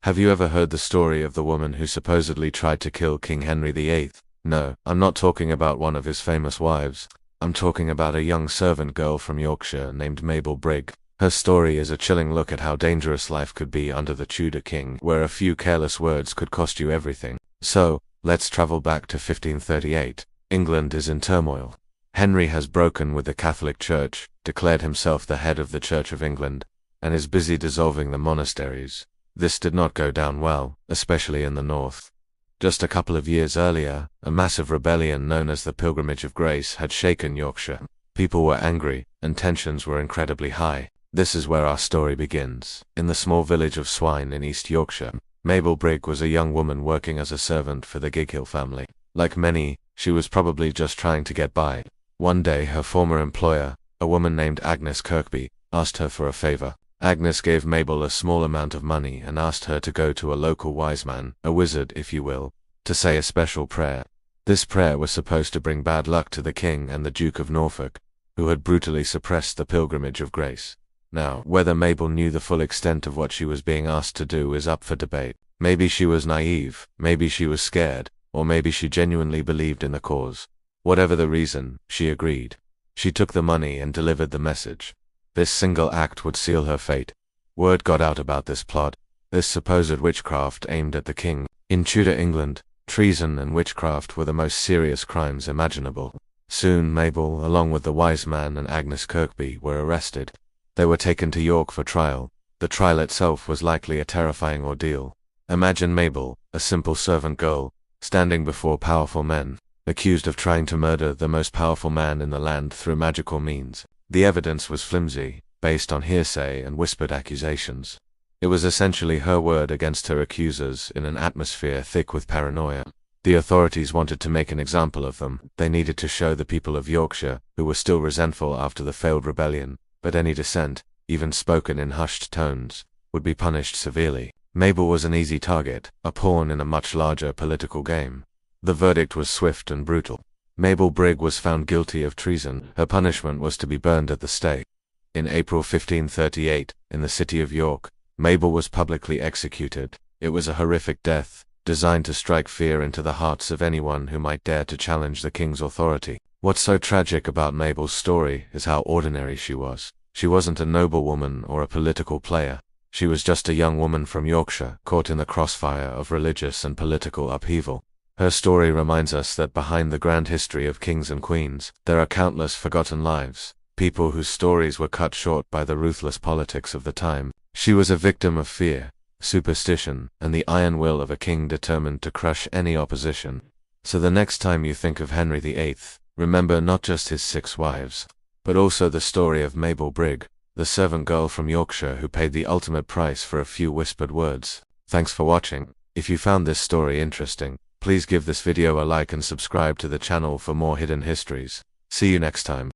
Have you ever heard the story of the woman who supposedly tried to kill King Henry VIII? No, I'm not talking about one of his famous wives. I'm talking about a young servant girl from Yorkshire named Mabel Brigge. Her story is a chilling look at how dangerous life could be under the Tudor king, where a few careless words could cost you everything. So, let's travel back to 1538. England is in turmoil. Henry has broken with the Catholic Church, declared himself the head of the Church of England, and is busy dissolving the monasteries. This did not go down well, especially in the north. Just a couple of years earlier, a massive rebellion known as the Pilgrimage of Grace had shaken Yorkshire. People were angry, and tensions were incredibly high. This is where our story begins. In the small village of Swine in East Yorkshire, Mabel Brigge was a young woman working as a servant for the Gighill family. Like many, she was probably just trying to get by. One day her former employer, a woman named Agnes Kirkby, asked her for a favor. Agnes gave Mabel a small amount of money and asked her to go to a local wise man, a wizard if you will, to say a special prayer. This prayer was supposed to bring bad luck to the king and the Duke of Norfolk, who had brutally suppressed the Pilgrimage of Grace. Now, whether Mabel knew the full extent of what she was being asked to do is up for debate. Maybe she was naive, maybe she was scared, or maybe she genuinely believed in the cause. Whatever the reason, she agreed. She took the money and delivered the message. This single act would seal her fate. Word got out about this plot, this supposed witchcraft aimed at the king. In Tudor England, treason and witchcraft were the most serious crimes imaginable. Soon Mabel, along with the wise man and Agnes Kirkby, were arrested. They were taken to York for trial. The trial itself was likely a terrifying ordeal. Imagine Mabel, a simple servant girl, standing before powerful men, accused of trying to murder the most powerful man in the land through magical means. The evidence was flimsy, based on hearsay and whispered accusations. It was essentially her word against her accusers in an atmosphere thick with paranoia. The authorities wanted to make an example of them. They needed to show the people of Yorkshire, who were still resentful after the failed rebellion, but any dissent, even spoken in hushed tones, would be punished severely. Mabel was an easy target, a pawn in a much larger political game. The verdict was swift and brutal. Mabel Brigge was found guilty of treason. Her punishment was to be burned at the stake. In April 1538, in the city of York, Mabel was publicly executed. It was a horrific death, designed to strike fear into the hearts of anyone who might dare to challenge the king's authority. What's so tragic about Mabel's story is how ordinary she was. She wasn't a noblewoman or a political player. She was just a young woman from Yorkshire, caught in the crossfire of religious and political upheaval. Her story reminds us that behind the grand history of kings and queens, there are countless forgotten lives, people whose stories were cut short by the ruthless politics of the time. She was a victim of fear, superstition, and the iron will of a king determined to crush any opposition. So the next time you think of Henry VIII, remember not just his 6 wives, but also the story of Mabel Brigge, the servant girl from Yorkshire who paid the ultimate price for a few whispered words. Thanks for watching. If you found this story interesting, please give this video a like and subscribe to the channel for more hidden histories. See you next time.